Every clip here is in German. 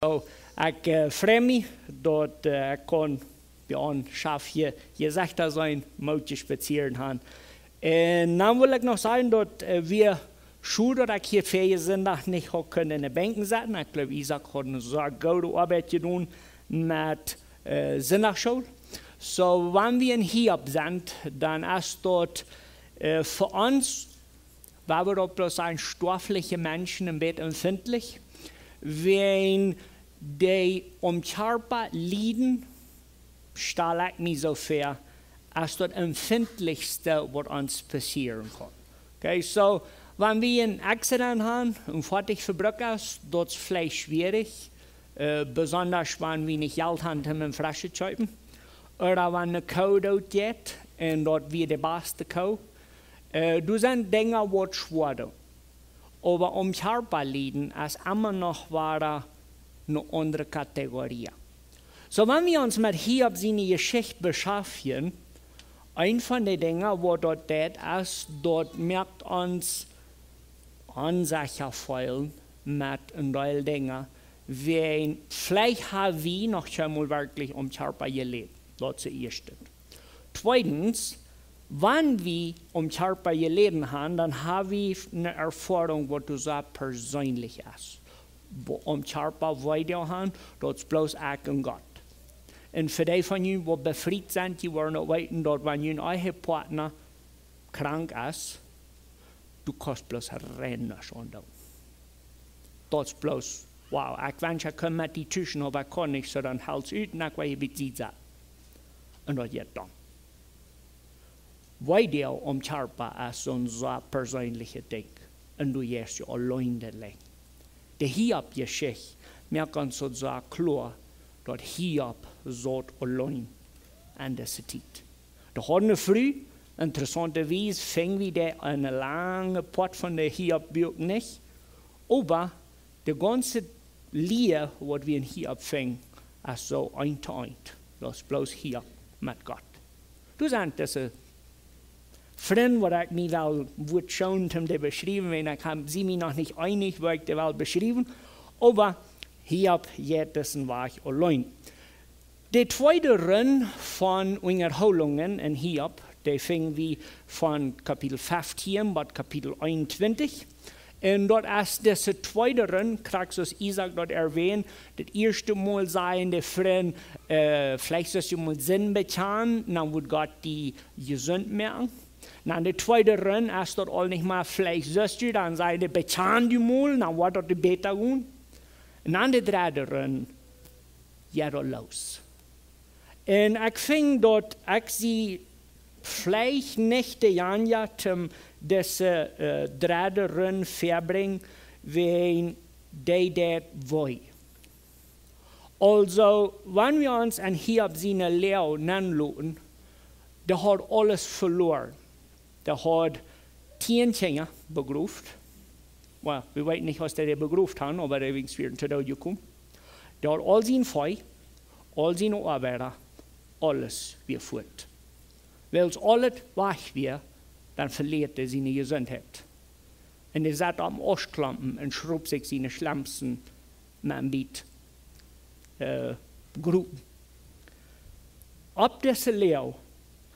So, ik freue mich, dat ik kon bij ons schafje gezichter zijn, mootje spazieren gaan. En dan wil ik nog zeggen dat wir schon dat ik hier für zondag niet had kunnen in de banken zitten. Ik geloof, Isaac had een zeer goede arbeid gedaan met zondagschool. So, wenn wir hier sind, dann ist dort für uns, weil wir dort bloß ein stoffliche Menschen ein bisschen empfindlich, wenn die Körper leiden, stelle ich mich so vor, als das Empfindlichste, was uns passieren kann. Okay, so, wenn wir ein Accident haben und fertig verbrochen ist, das ist vielleicht schwierig, besonders wenn wir nicht Geld haben, um eine Flasche zu kaufen. Oder wenn eine Kuh dort geht und dort wie die beste Kuh. Das sind Dinge, die schwer sind. Aber Körperleiden ist immer noch eine andere Kategorie. So, wenn wir uns mit Hiob seine Geschichte beschäftigen, ein von den Dingen, wo dort ist, dort merkt uns unsicher fühlen mit ein paar Dingen, wenn vielleicht haben wir noch schon mal wirklich Körper gelebt. Das ist das Erste. Zweitens, wenn wir Körper gelebt haben, dann haben wir eine Erfahrung, die so persönlich ist. Körper weiter haben, das ist bloß ich und Gott. Und für die von Ihnen, die befreit sind, die wollen nicht wissen, dass wenn Ihr euer Partner krank ist, du kannst bloß rennen schon da. Das ist bloß, wow, ich wünsche, ich kann mit die Tischen, aber ich kann nicht, so dann halt es aus und ich weiß, wie sie sagt. Und das geht dann. Weiter Körper ist so ein so persönliches Ding. Und du gehst ja alleine leben. Die Hiob-Geschichte merkt uns so klar, dass Hiob so allein an der Zeit. Da hatten früh, interessanterweise, fingen wir da eine lange Part von der Hiob-Buch nicht. Aber die ganze Lehre, was wir in Hiob fingen, ist so ein zu ein. Das ist bloß Hiob mit Gott. Du sagst, das ist Freund, was ich mir will schauen, um zu beschreiben, wenn ich sie mir noch nicht einig, was ich will beschreiben, aber Hiob geht das Weg allein. Die zweite Runde von Wiederholungen in Hiob, die fing wie von Kapitel 15 bis Kapitel 21. Und dort ist diese zweite Runde, kriegst du Isaac dort erwähnt, das erste Mal sein, der Freund, vielleicht sollst du mal Sinn bezahlen, dann wird Gott die gesund machen. Dann die zweite Runde ist dort auch nicht mal, vielleicht sollst du, dann sei der bezahlen die mal, dann wird dort die besser gehen. Und dann die dritte Runde, ja, dort los. Und ich fing dort, ich sie vielleicht nicht die Janja zum diese dritte Runde verbringen, wenn die das wollen. Also, wenn wir uns an Hiob seine Lehre anschauen, der hat alles verloren. Der hat 10 Kinder begruft. Well, wir wissen nicht, was der begruft hat, aber der ist wieder zu Tod gekommen. Der hat all sein Feu, all seine Arbeiter, alles geführt. Weil es alles weg wäre, dann verliert er seine Gesundheit. Und er satt am Ostklampen und schrub sich seine Schlampen mit einem Beat Gruppen. Ab dieser Lehre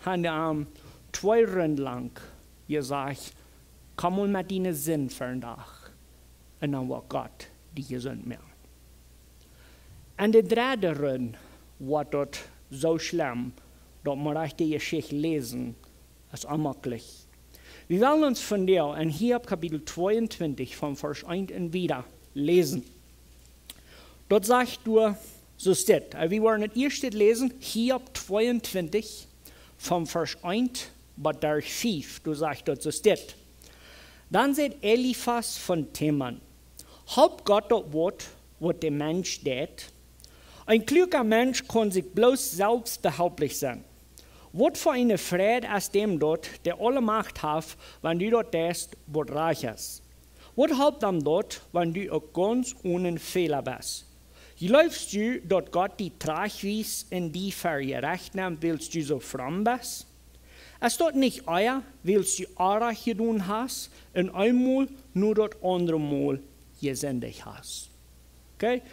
hat er 2 Runden lang gesagt, komm mal mit deinen Sinn für einen Tag. Und dann wird Gott die gesund machen. Und die dritte Runde war dort so schlimm, dass man die Geschichte lesen, ist unmöglich. Wir wollen uns von der in Hiob Kapitel 22 vom Vers 1 und wieder lesen. Dort sagt du, so steht, wir wollen das erste lesen, Hiob 22 vom Vers 1 bis 5, du sagst dort, so steht. Dann sagt Eliphas von Teman, haupt Gott das Wort, was der Mensch tät. Ein kluger Mensch kann sich bloß selbst behältlich sein. Was für eine Freude ist dem dort, der alle Macht hat, wenn du dort tust, was reich ist. Was hilft dem dort, wenn du auch ganz ohne Fehler bist? Glaubst du, dass Gott die Tragweise in die vergerecht nimmt, willst du so fromm bist? Ist das nicht euer, willst du euer getan hast, und einmal nur das andere Mal gesündigt hast? Okay?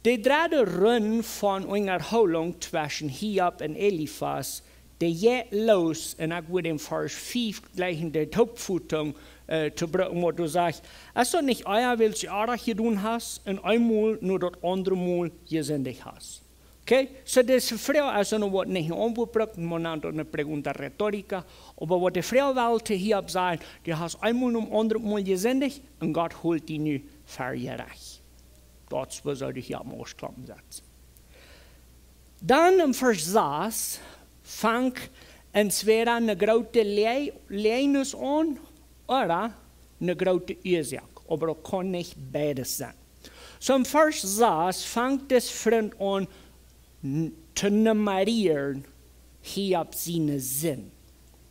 De derde run van onderhouding tussen Hiob en Eliphaz, de gaat los, en ik wil in vers 5 gleich in de Hauptfutung te brengen, wat du zegt, als du nicht euer welche aardig gedaan hast, en eenmaal nur dat andere Mal gesendig hast. Okay? So das Frau, also noch was nicht angebracht, man nennt das eine Pregunta retórica, aber was die Frau wollte hier sagen, die hast einmal um andere Mal gesendet und Gott holt die nu vergerecht. Das soll ich hier am Ausklappen setzen. Dann im Vers 6 fängt entweder eine große Leines an oder eine große Ursache, aber das kann nicht beides sein. So im Vers 6 fängt das Freund an, te nummerieren hier seinen Sinn.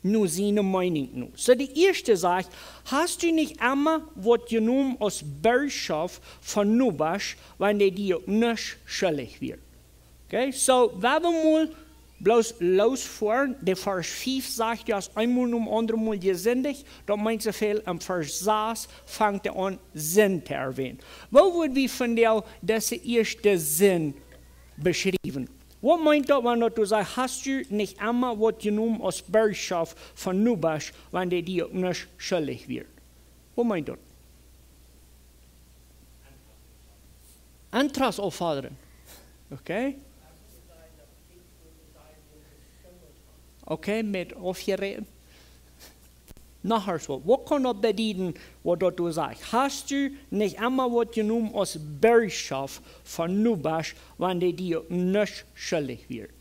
Nur seine Meinung nur. So die erste sagt, hast du nicht immer was genommen als Bürgschaft von Nubasch, wenn der dir nicht schuldig wird? Okay, so wenn wir mal bloß losfahren, der Vers 5 sagt, ja, einmal um andere Mal gesendet, dann meint so viel, im Vers 6 fängt er an, Sinn zu erwähnen. Wo wird wir von der erste Sinn beschrieben? Was meint das, wenn du sagst, hast du nicht einmal was genommen als Bürgschaft von Nubasch, wenn der dir nicht schuldig wird? Was meint das? Antrags auffordern. Okay? Okay, mit aufgereden. Nachher so. Was kann das bedeuten, was du sagst? Hast du nicht einmal was genommen als Bürgschaft von Nubasch, wenn der dir nicht schuldig wird?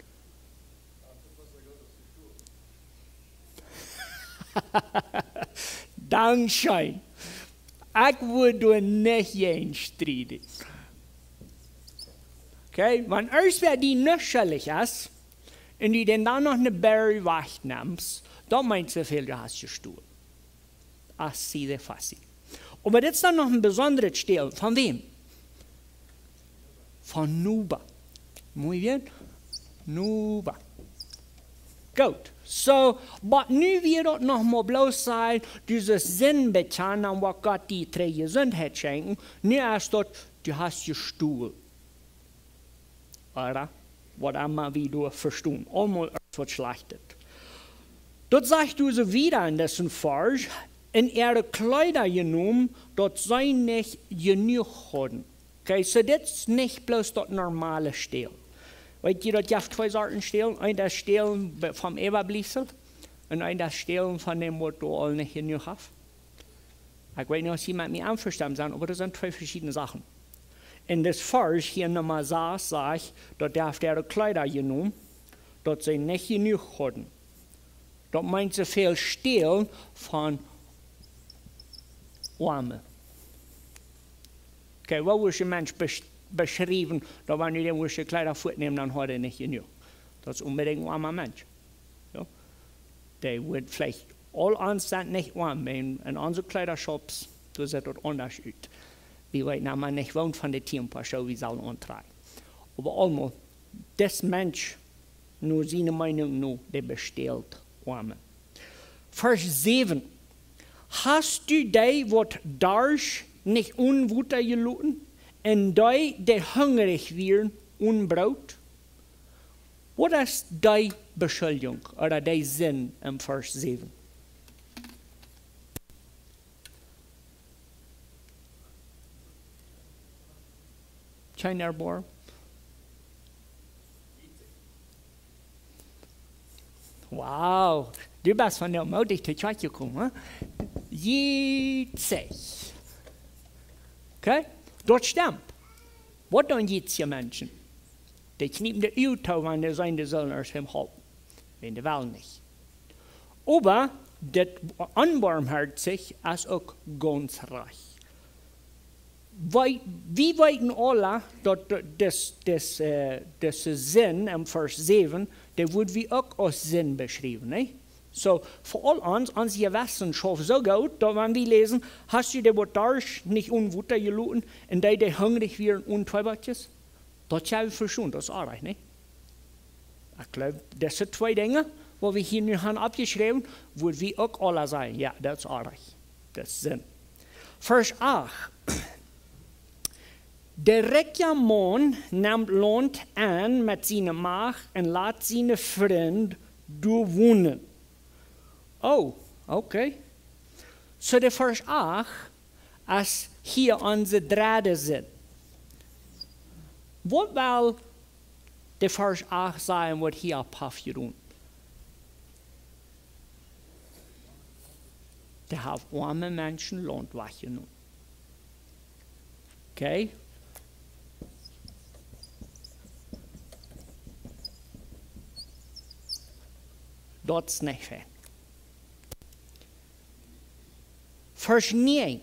Dankeschön. Ich würde nicht gehen streiten. Okay, wenn erst wer die nicht schuldig ist, und die dann noch eine Berry wegnimmst, dann meinst du viel, du hast gestohlen. Así de fácil. Aber das ist dann noch ein besonderes Stehlen. Von wem? Von Nuba. Muy bien. Nuba. Gut. So, aber nu wird noch mal bloß sein, dieses Sinn bezahlen, was Gott die drei Gesundheit schenken. Nu erst dort, du hast gestohlen. Oder? Was immer wie du verstehen. Einmal was schlechtet. Dort sagt du so wieder in dessen Vers, in ihre Kleider genommen, dort sei nicht genug haben. Okay, so das ist nicht bloß das normale Stehlen. Weißt du, dort gibt zwei Sorten Stehlen. Ein das Stehlen vom Überbleibsel und ein das Stehlen von dem, was du all nicht genug hast. Ich weiß nicht, ob Sie mit mir einverstanden sind, aber das sind zwei verschiedene Sachen. In das Vers hier Nummer 6 sagt, dort darf ihre Kleider genommen, dort sie nicht genug haben. Dort meint sie viel Stehlen von Arme. Okay, wo ist ein Mensch beschrieben, dass wenn du die Kleider fortnehmen, dann hat er nicht genug. Das ist unbedingt ein armer Mensch. Ja? Der wird vielleicht all anstand nicht arm, in unseren Kleidershops, da sieht das anders aus. Wie weit man nicht wohnt von der Tierparschau, wie soll man tragen. Aber einmal, das Mensch, nur seine Meinung, nur, der bestellt Arme. Vers 7. Hast du die, was darfst, nicht unwuter geluten? Und die hungrig werden, unbraut? Was ist die Beschuldigung oder die Sinn im Vers 7? Kein Erbohr? Wow, du bist von der Mutig zu Tschad gekommen. Jitzig. Okay? Dort stimmt. Was tun jitzige Menschen? Die kniepen die Auto, wenn die sein, die sollen aus ihm halten. Wenn die wollen nicht. Aber das Unbarmherzig ist auch ganz reich. Wie weiten alle, dass das Sinn im Vers 7, der wird wie auch als Sinn beschrieben. Ne? So, für all uns Wissenschaft so gut, da wenn wir lesen, hast du der Wort nicht unwutter geluten, und die hungrig werden und Teubertjes? Das habe ich verstanden, das ist auch recht, ne? Ich glaube, das sind zwei Dinge, wo wir hier nu haben abgeschrieben, wo wir auch alle sagen, ja, das ist auch recht. Das ist Sinn. Vers 8. Der rijke man nimmt Land an mit seiner Macht und lässt seine Freund wohnen. Oh, okay. So der Vers 8, als hier unsere Drade sind. Was will der Vers 8 sagen, was hier passiert? Der hat arme Menschen Land weggenommen. Okay? Das ist nicht fair. Vers 9.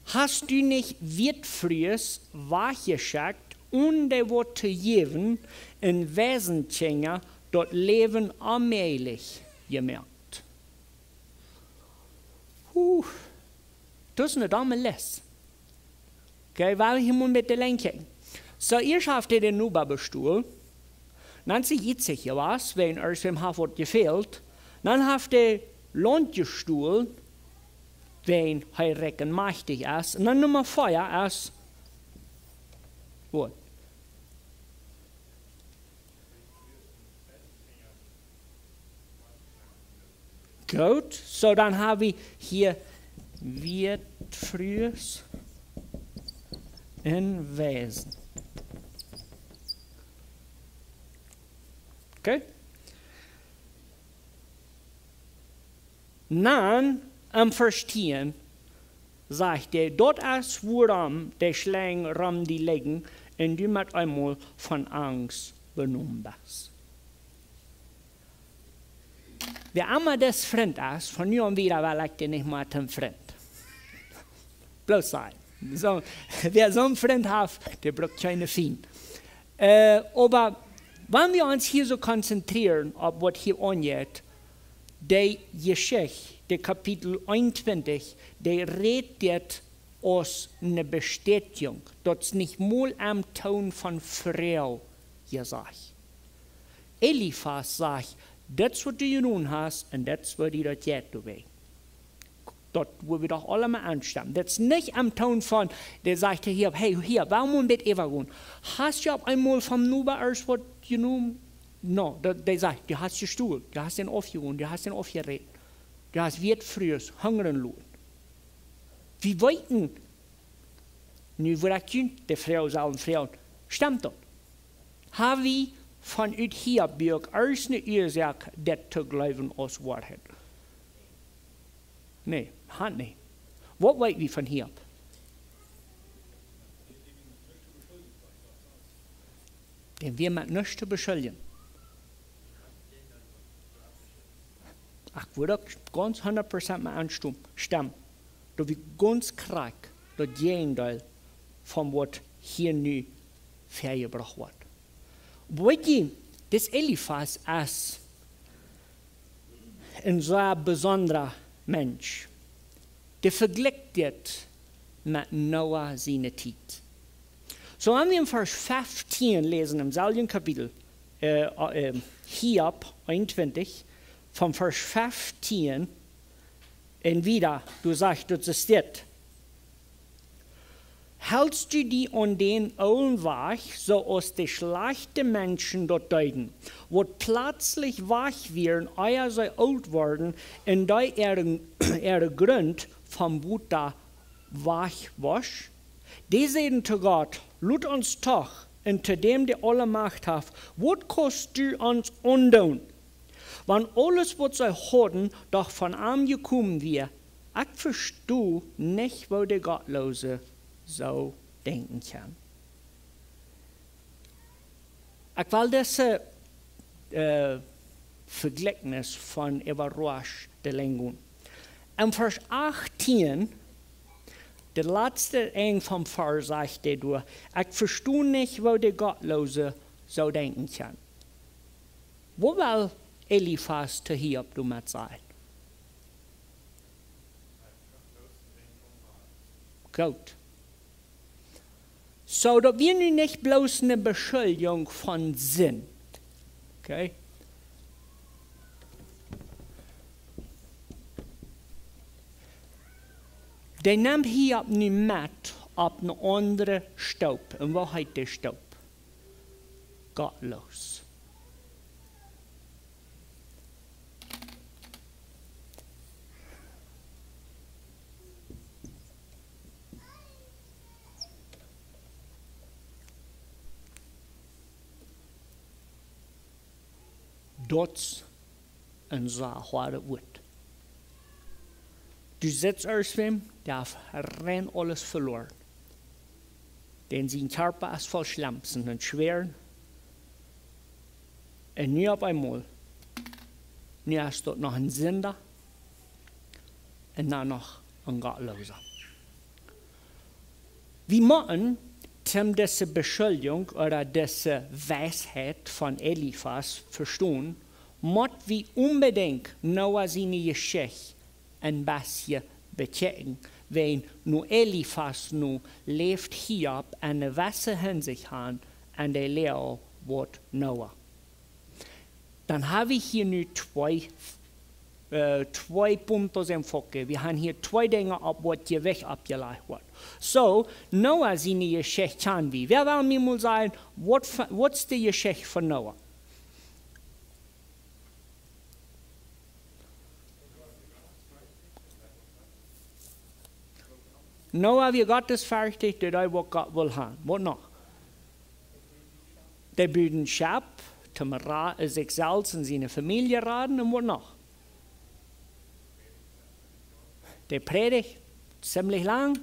Hast du nicht Wirtfrühes wachgeschickt, um der Wort zu geben, in Wesentchen dort Leben allmählich gemerkt? Das ist nicht einmal les. Okay, weil ich muss mit der Lenke. So, ihr schafft den Nubabestuhl. Dann sie jetzt sich was, wenn euch dem Hafort gefehlt. Dann habt ihr Landgestuhl, wenn er recken mächtig ist. Und dann Nummer 4 ist, gut. Gut, so dann habe ich hier wird frühes in Wesen. Okay? Dann am Verstehen sagt er, dort ist woran der Schlang rum die legen, und du mit einmal von Angst benommen bist. Wer einmal das Freund ist, von nun an wieder will ich dir nicht mal zum Freund. Bloß sein. So, wer so einen Freund hat, der braucht keine Feind. Aber wenn wir uns hier so konzentrieren, auf was hier angeht, die Geschichte, der Kapitel 21, der redet aus einer Bestätigung, das nicht mal am Ton von Frau gesagt. Eliphas sagt, das, was du getan hast, und das, was du dort jetzt tun. Dort, wo wir doch alle mal anstammen. Das ist nicht am Ton von, der sagte hier, hey, hier, warum mit Eva gehen? Hast du auf einmal vom Nuba erst was genommen? No, der sagt, du hast gestuhlt, du hast den aufgehoben, du hast den aufgeregt. Du hast wird frühes hungern lassen. Wie weiten? Nu, wo das Kind, der Frau, sagen Frauen, stimmt dort. Habe ich von ut hier bürg erst eine Ursache, das zu glauben aus Wahrheit? Nee, hat nicht. Was weiß wir von hier? Denn wir mit nichts zu beschuldigen. Ich würde ganz 100% mal anstimmen. Da wir ganz krank, das Gegenteil von was hier nu vergebracht wird. Weet je, das Eliphas ist ein sehr besonderer Mensch. Der vergleicht das mit Noah seine Zeit. So wenn wir im Vers 15 lesen, im selben Kapitel, Hiob 21, vom Vers 15, und wieder, du sagst, das ist das. Hältst du die an den Augen wach, so aus die schlechten Menschen dort deuten, wo plötzlich wach werden, euer sei alt worden, und da ihre Grund vom Buddha wach wasch? Die sagen zu Gott, lud uns doch, und zu dem die alle Macht hat, was kannst du uns undun? Wenn alles, was sie hatten, doch von ihm gekommen wäre, ich verstehe nicht, wo der Gottlose so denken kann. Ich will diese Vergleichnis von überrascht der Lengung. Im Vers 18, der letzte Eng vom Vers sagt er durch, ich verstehe nicht, wo der Gottlose so denken kann. Wo will Eliphas zu Hiob damit sein? Gut. So, dass wir nun nicht bloß eine Beschuldigung von sind. Okay? Der nimmt Hiob nun mit auf eine andere Staub. Und wo heißt der Staub? Gottlos. Dort een zware woord. Du sitzt als wem, der hat rein alles verloren. Denn sein Körper ist voll Schlampen und schwer. Und nu auf einmal, nu ist dort noch ein Sünder und dann noch ein Gottloser. Wir machen diese Beschuldigung oder diese Weisheit von Eliphas verstehen, muss wir unbedingt Noah seine Geschichte ein bisschen bechecken. Wenn nur Eliphas nu lebt hier eine Wasser Hinsicht an der Lehre wird Noah. Dann habe ich hier nur zwei Punkte im Fokus. Wir haben hier zwei Dinge, was hier weg abgeleitet wird. So, Noah seine Geschichte kann wie. Wer will mir mal sagen, was ist die Geschichte von Noah? Noah, wie Gott ist fertig, der da, was Gott will haben. Was noch? Der büden Schab, zum sich selbst und seine Familie raten, und was noch? Der predigt ziemlich lang.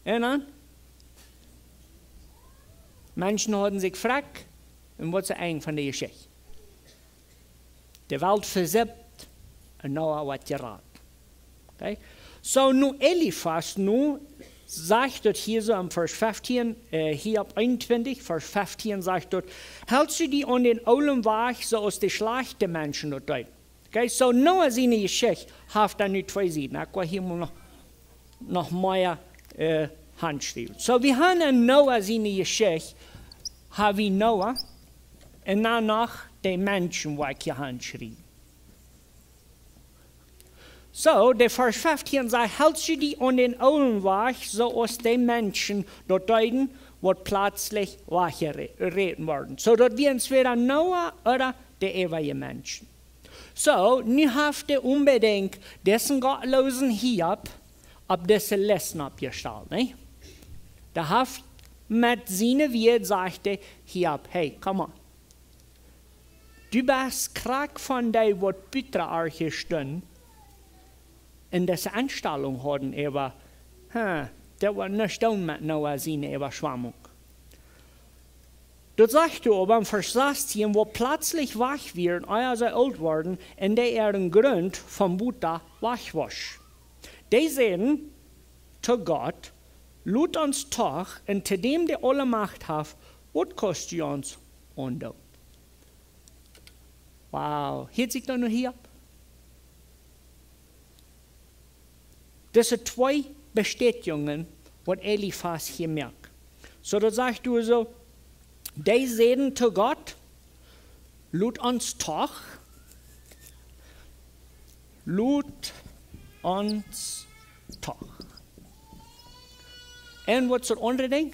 Und dann? Menschen haben sich gefragt, und was ist eigentlich von der Geschichte? Die Welt versippt, und Noah wird geraten. Okay? So, nu Eliphas, sagt dort hier so am Vers 15, hier ab 21, Vers 15 sagt dort, hältst du die an den Olem wach, so aus der Schlacht der Menschen dort dort. Okay, so Noah seine Geschichte hat dann nur zwei Seiten. Ich will hier mal noch mehr handschreiben. So, wir haben in Noah seine Geschichte, haben wir Noah und danach die Menschen, die ich hier handschreiben. So, der Vers 15 sagt, hältst du die an den Augen wach, so aus den Menschen dort deuten, wird plötzlich wachgereden worden. So, dort wir entweder Noah oder der ewige Menschen. So, nu habt ihr unbedingt dessen gottlosen Hiob ab diese Lessen abgestellt, ne? Da haft mit seiner Wirt sagte Hiob, hey, komm mal. Du bist krank von der, was bitter arche stund. In dieser Anstellung hatten aber, der war nicht down mit Noah seine Überschwemmung. Dort sagt du aber im Vers 16, wo plötzlich wach wird, euer sei alt worden, in der einen Grund vom Buddha wach war. Die sehen, zu Gott, lud uns doch, und zu dem der alle Macht hat, was kostet uns und do. Wow, hört sich da noch hier ab? Das sind zwei Bestätigungen, was Eliphas hier merkt. So, da sagst du so, die sehen zu Gott, lud uns doch, Und was ist das andere Ding?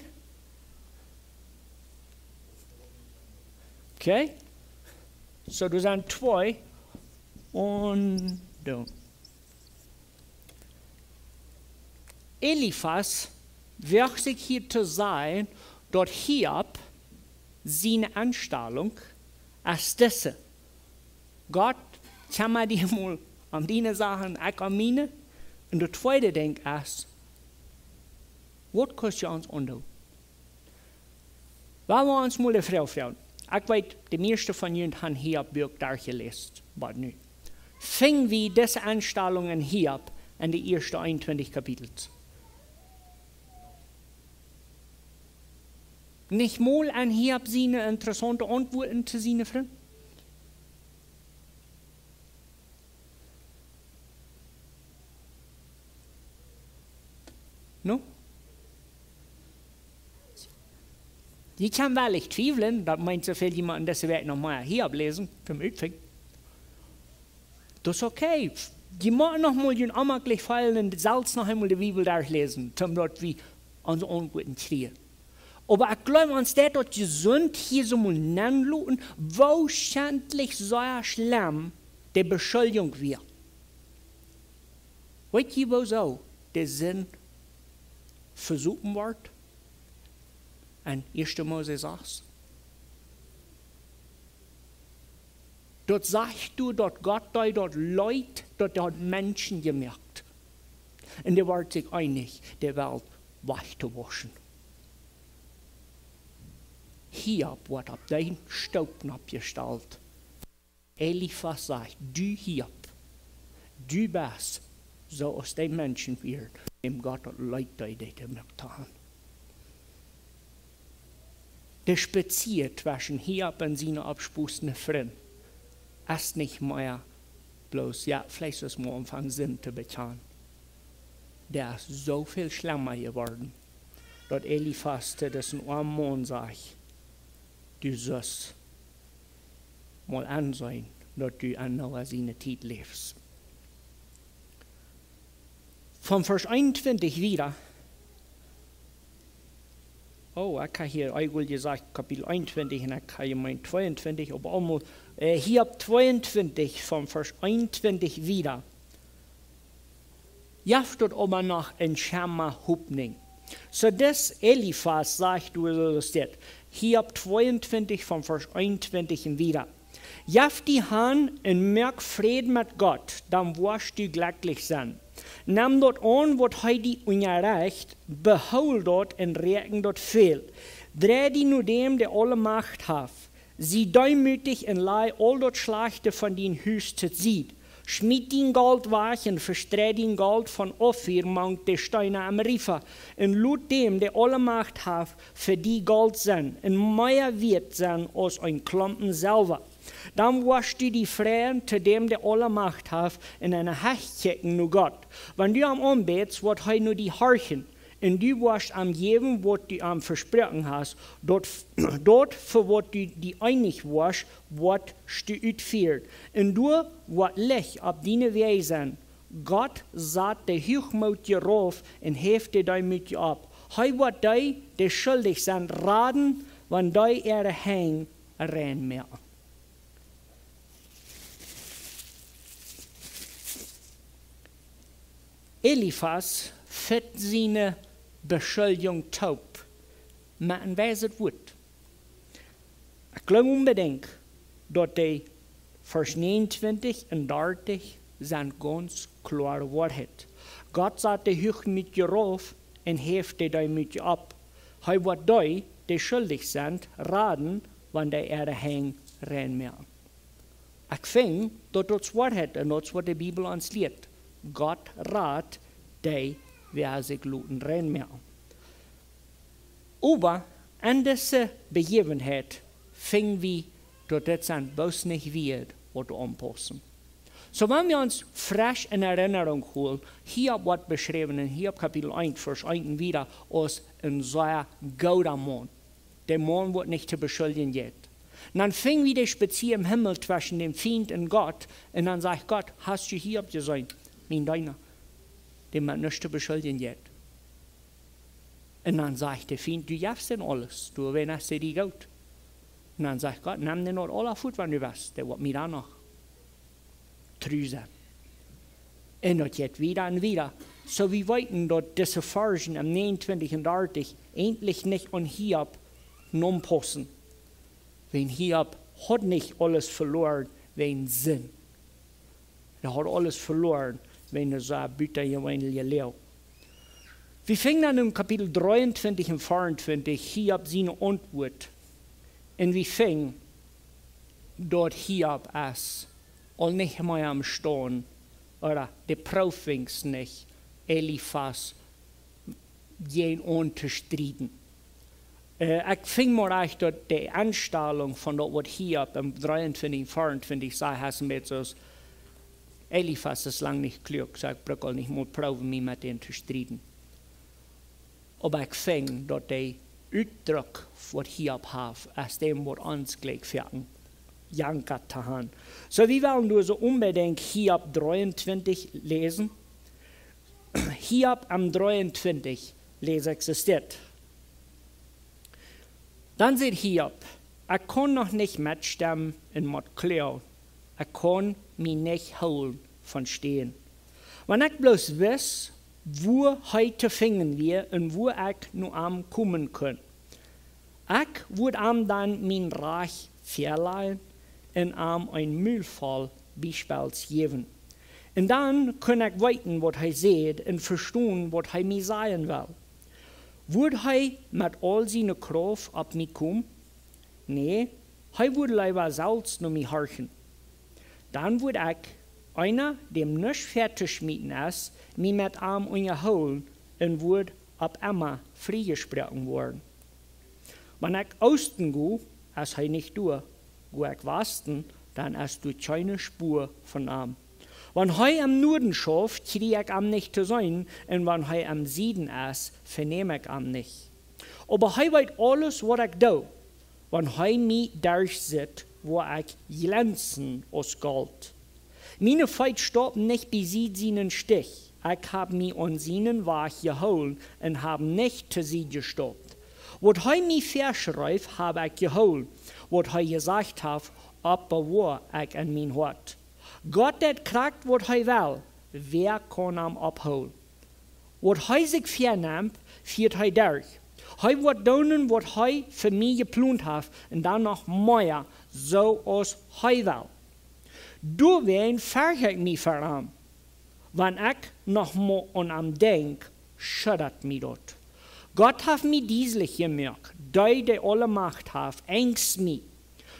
Okay? So, du sind zwei und du. Eliphas wirkt sich hier zu sein, dort Hiob seine Anstellung als diese. Gott, kann man dir mal an deine Sachen, ich an meine. Und das zweite Ding ist, was kostet uns unter? Wollen wir uns mal die Frau fragen? Ich weiß, die meisten von Ihnen haben Hiob Buch durchgelesen, aber nicht. Fingen wir diese Anstellung in Hiob in die ersten 21 Kapitel. Nicht mal an Hiob seine interessante Antworten zu seinen Freunden? No? Ich kann wahrlich zweifeln, dass meint so viel jemand das Werk nochmal Hiob lesen, vom Übrigen. Das ist okay. Die machen nochmal den amaglich fallen und Salz noch einmal die Bibel durchlesen, zum dort wie an so Antworten kriegen. Aber ich glaube, uns das dort gesund hier so mal nennen, wahrscheinlich so schlimm die Beschuldigung wird. Weißt du, wo so der Sinn versuchen wird? An 1. Mose 6. Dort sagst du, dort Gott dort Leute, dort Menschen gemerkt. Und der war sich einig, die Welt wegzuwaschen. Hiob wird auf den Staub abgestellt. Eliphas sagt, du Hiob, du bist so aus den Menschen wird, dem Gott hat Leute, die gemacht haben. Der Spezier zwischen Hiob und seiner abspustenden Freund ist nicht mehr bloß, ja, vielleicht ist es mal Anfang Sinn zu bezahlen. Der ist so viel schlimmer geworden, dass Eliphas das in einem Mann sagt, du sollst mal ansehen, dass du an Noah seine Zeit lebst. Vom Vers 21 wieder. Oh, ich habe hier eigentlich gesagt, Kapitel 21 und ich habe mein 22, aber einmal hier ab 22 vom Vers 21 wieder. Jetzt dort aber noch ein Schama Hupning. So das Eliphas sagt, du das steht. Hier ab 22 vom Vers 21 wieder. Jaft die Hand und merk Frieden mit Gott, dann wirst du glücklich sein. Nimm dort an, was heute ungerecht, behol dort und regen dort viel. Dreh die nur dem, der alle Macht hat. Sie deumütig und leih all dort Schlechte von den Höchsten sieht. Schmied den Gold weg und verstreh den Gold von Ophir, mangt die Steine am Riefer. Und lud dem, der alle Macht hat, für die Gold sein. Und mehr wird sein als ein Klumpen selber. Dann wirst du die Freien zu dem, der alle Macht hat, in eine Hecht checken nur Gott. Wenn du am Anbetst, wird er nur die horchen. Und du wirst am geben, was du am versprochen hast. Dort für was du die einig warst, wird du utführt. Und du wird Licht auf deine Wege sein. Gott sagt der Hochmut dir rauf und heft dir dein Mut ab. Hij wird dich, der schuldig sein, raten, wenn du hängen, rein mehr. Eliphas wird seine Beschuldigung taub. Man weiß es gut. Ich glaube unbedingt, dass die Vers 29 und 30 sind ganz klare Wahrheit. Gott sagt, der Höch mit dir rauf und heft dir mit dir ab. Er wird die, die schuldig sind, raten, wenn die Erde hängt, rein mehr. Ich finde, dass das Wahrheit ist und das, was die Bibel uns lehrt. Gott rat, die wer sich luten rein mehr. Aber an dieser Begebenheit fingen wir, dass das an bloß nicht wird, was anpassen. So wenn wir uns frisch in Erinnerung holen, hier wird beschrieben, in hier Kapitel 1, Vers 1 wieder, als ein sehr guter Mann. Der Mann wird nicht zu beschuldigen jetzt. Und dann fing wieder Spazier im Himmel zwischen dem Feind und Gott. Und dann sagt Gott, hast du hier gesehen, mein Deiner, den man nicht zu beschuldigen jetzt. Und dann sagt der Feind, du darfst denn alles, du erinnerst dir die gut. Und dann sagt Gott, nimm den noch alle Fuß, wenn du willst, der wird mir dann noch treu sein. Und das geht wieder und wieder. So wie weiten dort diese Versen am 29 und 30 endlich nicht an Hiob passen. Wenn Hiob hat nicht alles verloren, wegen Sinn. Er hat alles verloren, wenn er so bitter lebt. Wir fingen dann im Kapitel 23 und 24 Hiob seine Antwort. Und wir fingen dort Hiob als all nicht mehr am Stehen, oder die Prüfings nicht, Eliphas gehen unterstreiten. Ich fing mal echt dort die Anstellung von dort, was Hiob im 23, 24 sagt, hast mit so, Eliphas ist lang nicht klug, so ich brauche nicht mal probieren, mich mit denen zu streiten. Aber ich fing dort die Ausdruck, was Hiob hat, aus dem, was uns gleich werden, jankert zu haben. So, wir wollen nur so unbedingt Hiob 23 lesen. Hiob am 23 lees existiert. Dann sieht Hiob, ich kann noch nicht mitstimmen in mit Kleo. Ich kann mich nicht holen von stehen. Wenn ich bloß weiß, wo heute finden wir und wo ich nur am kommen kann. Ich würde am dann mein Reich verleihen und am ein Müllfall beispielsweise geben. Und dann kann ich weiten, was er sieht und verstehen, was er mir sagen will. Würde er mit all seiner Kraft auf mich kommen? Nee, er würde lieber selbst nur mich horchen. Dann würde ich, einer, dem nicht fertig schmieden ist, mich mit ihm unterholen und würde ab immer freigesprochen werden. Wenn ich Osten gehe, ist er nicht durch. Gehe ich Westen, dann ist du keine Spur von ihm. Wenn er am Norden schafft, kriege ich ihm nicht zu sein, und wenn er am Süden ist, vernehme ich ihn nicht. Aber er weiß alles, was ich tue, wenn er mich durchsieht, wo ich glänzen aus Gold. Meine Feit stoppen nicht bei seinen Stich. Ich habe mich an seinen Weg geholt und habe nicht zu sie gestoppt. Was er mir verschreibt, habe ich geholt. Was er gesagt hat, aber ich in mein Hort. Gott hat kriegt, was er will. Wer kann ihn abholen? Was er sich vernimmt, führt er durch. Er wird tun, was er für mich geplant hat, und dann noch mehr, so als er will. Deswegen verheere ich mich vor ihm. Wenn ich noch mal an ihn denke, schüttert mich dort. Gott hat mich dieslich gemerkt, der alle Macht hat, ängst mich.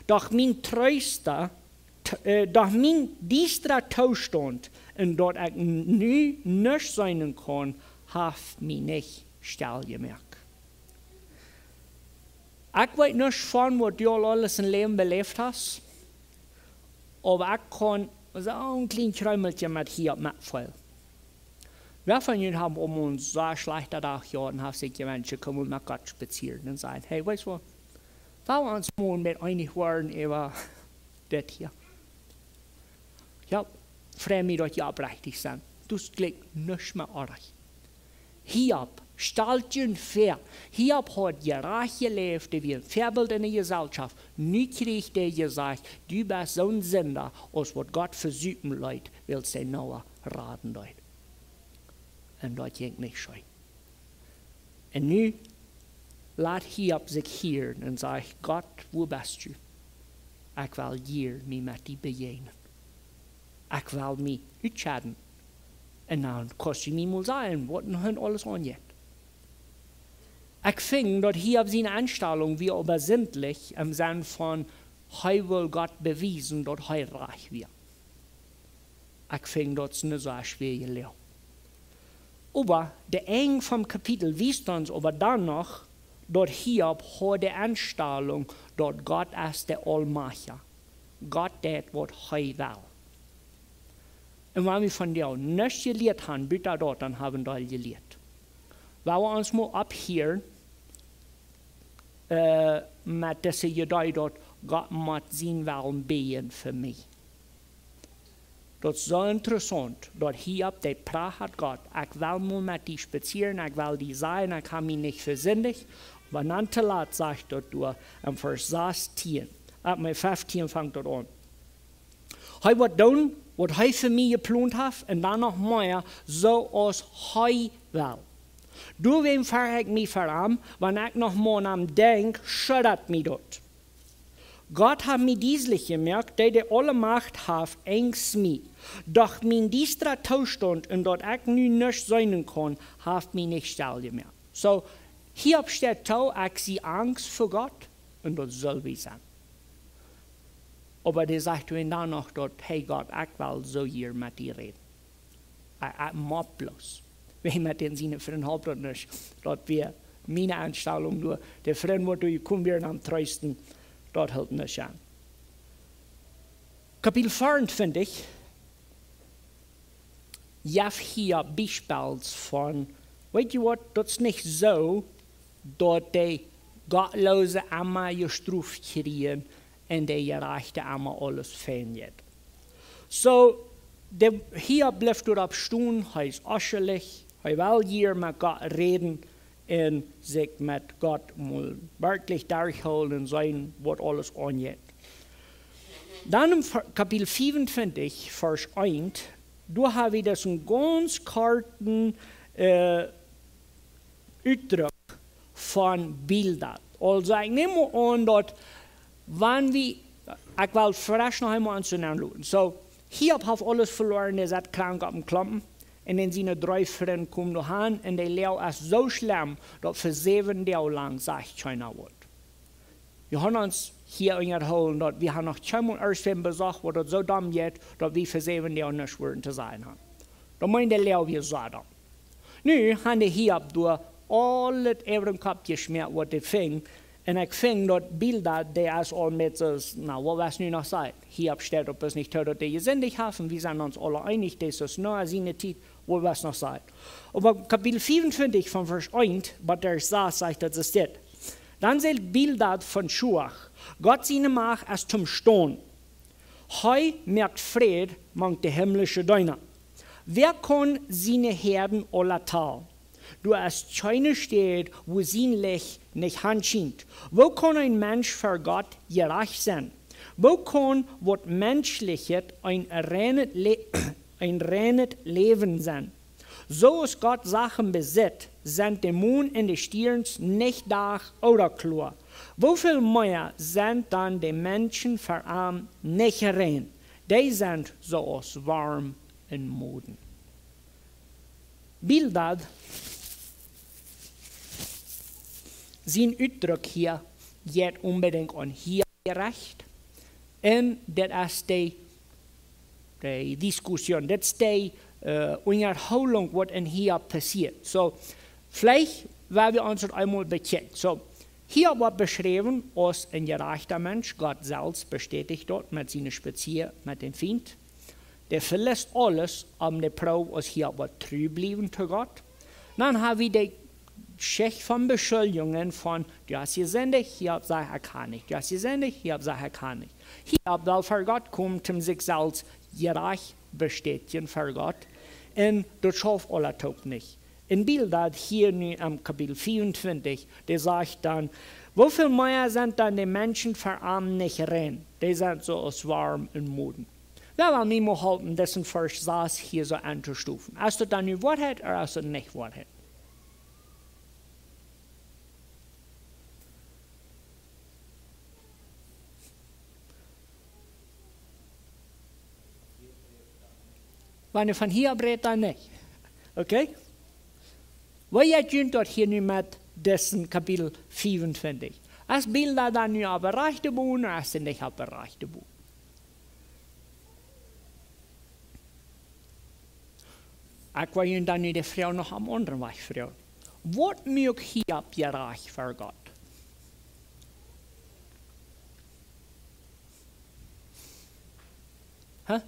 Doch mein treuster, doch mein diestrer Zustand, und dort ich nie nicht sein kann, hat mich nicht still gemerkt. Ich weiß nicht von, was du alles im Leben belebt hast, aber ich kann so ein kleines Träumelchen mit hier mitfallen. Wer von Ihnen haben uns so schlechte Tag gehabt und haben sich gemeint, sie kommen mit Gott spazieren und sagen, hey, weißt du was, wollen wir uns mal mit einig werden über das hier? Ja, freue mich, dass ihr aufrichtig seid. Das klingt nicht mehr artig. Hiob, stellt ihr vor, Hiob hat gerecht gelebt, wie ein Vorbild in der Gesellschaft. Nie kriegt er gesagt, du bist so ein Sünder, als was Gott versuchen Leute, willst du Noah raten Leute. Und das ging nicht schön. Und nun lässt Hiob sich hören und sagt, Gott, wo bist du? Ich will dir mich mit dir begegnen. Ich will mich entscheiden. Und dann kannst du mir mal sagen, was nun alles angeht. Ich finde, dass Hiob seine Einstellung wie übersinnlich im Sinne von, er will Gott beweisen, dass er reich wird. Ich finde, das ist nicht so schwer gelehrt. Aber der Ende vom Kapitel wies uns aber dann noch, dass Hiob hat die Einstellung, dass Gott ist der Allmacher. Gott tut, was er will. Und wenn wir von dir nicht gelehrt haben, bitte dort, dann haben wir gelehrt. Wenn wir uns mal abhören, mit dieser Idee, dass Gott muss sein Willen beten für mich. Das ist so interessant, dass Hiob der Pracht hat Gott, ich will mal mit dir spazieren, ich will dir sein, ich habe mich nicht versündigt. Wenn dann zu laut sagt dort du, im Vers 16, ab 15 fängt dort an. Er wird tun, was er für mich geplant hat, und dann noch mehr, so als er will. Du wem verheere ich mich vor ihm, wenn ich noch mal an ihm denke, schüttert mich dort. Gott hat mir dieslich gemerkt, der alle Macht hat, ängst mich. Doch mein diestrer Zustand, und dort ich nun nicht sein kann, hat mich nicht still gemerkt. So, hier steht da, ich sehe Angst vor Gott, und das soll wie sein. Aber der sagt ihm dann noch dort, hey Gott, ich will so hier mit dir reden. Ich mag bloß. Wenn mit den seinen Freunden habt das nicht, dort wir meine Einstellung nur, der Freund, wo du kommst, wir am treuesten, dort hält nicht an. Kapitel 4, finde ich, Jeff hier Beispiele von, weißt du was, das ist nicht so, dass die Gottlose einmal gestruft kriegen und die Gerechte einmal alles findet. So, hier bleibt dort ab Stunden, er ist äußerlich, er will hier mit Gott reden und sich mit Gott wirklich durchhalten und sein, was alles angeht. Dann im Kapitel 25, Vers 1, da haben wir das einen ganz karten Ausdruck von Bildern. Also ich nehme an, dass wenn wir, ich will frisch noch einmal anzunehmen. So, Hiob hat alles verloren, er ist krank auf dem Klumpen. Und dann seine 3 Freunde kommen noch an und der Leo ist so schlimm, dass für 7 Tage lang sagt keiner was. Wir haben uns hier unterhalten, dass wir haben noch zweimal erst gesagt, was das so dumm geht, dass wir für 7 Tage nicht werden zu sein haben. Da meint der Leo, wir sagen. Nu haben die Hiob durch alles über den Kopf geschmiert, was das fing. Und ich fing dort Bilder, die ist all mit so, na, was nu noch sagt. Hiob steht, ob es nicht tut, dass die gesündigt haben. Wir sind uns alle einig, das ist nur seine Zeit, wo was noch sagt. Aber Kapitel 25 von Vers 1, was der sagt, dass es steht. Dann sind Bilder von Schuach. Gott seine Macht ist zum Stone. Heu merkt Fried, mangt die himmlische Deuner. Wer kann seine Herden aller Tal? Du hast keine Stadt, wo sein Licht nicht anscheint. Wo kann ein Mensch für Gott gerecht sein? Wo kann was Menschliches ein reines Leben sein? So ist Gott Sachen besitzt, sind der Mond und die Stirn nicht da oder klar. Wo viel mehr sind dann die Menschen verarmt nicht rein? Die sind so aus warm und Moden. Bilder sein Ausdruck hier geht unbedingt an hier gerecht. Und das ist die Diskussion, das ist die Unterhaltung, was in hier passiert. So, vielleicht werden wir uns das einmal bechecken. So, hier wird beschrieben als ein gerechter Mensch, Gott selbst bestätigt dort mit seiner Spezies, mit dem Feind. Der verlässt alles, um die Probe, als hier wird treu bleiben zu Gott. Dann haben wir die Schicht von Beschuldigungen von, du hast gesündigt, hier sagt er kann nicht. Du hast gesündigt, hier sagt er kann nicht. Hier, weil für Gott kommt, um sich selbst gerecht bestätigen für Gott. Und das schafft alle Tag nicht. In Bildad hier im Kapitel 24, der sagt dann, wie viel mehr sind dann die Menschen verarmt nicht rein? Die sind so aus warm und Moden. Wir wollen nicht mehr halten, dessen Vers saß hier so anzustufen. Hast du dann die Wahrheit oder hast du nicht Wahrheit? Wenn ihr von hier redet, dann nicht. Okay? Was ihr dort hier nicht mit dessen Kapitel 25? Als Bilder dann nicht auf erreichte Boden oder als nicht auf erreichte Boden? Ich will Ihnen dann die Frau noch am anderen Weg fragen. Was mögt hier abgereicht für Gott? Hä?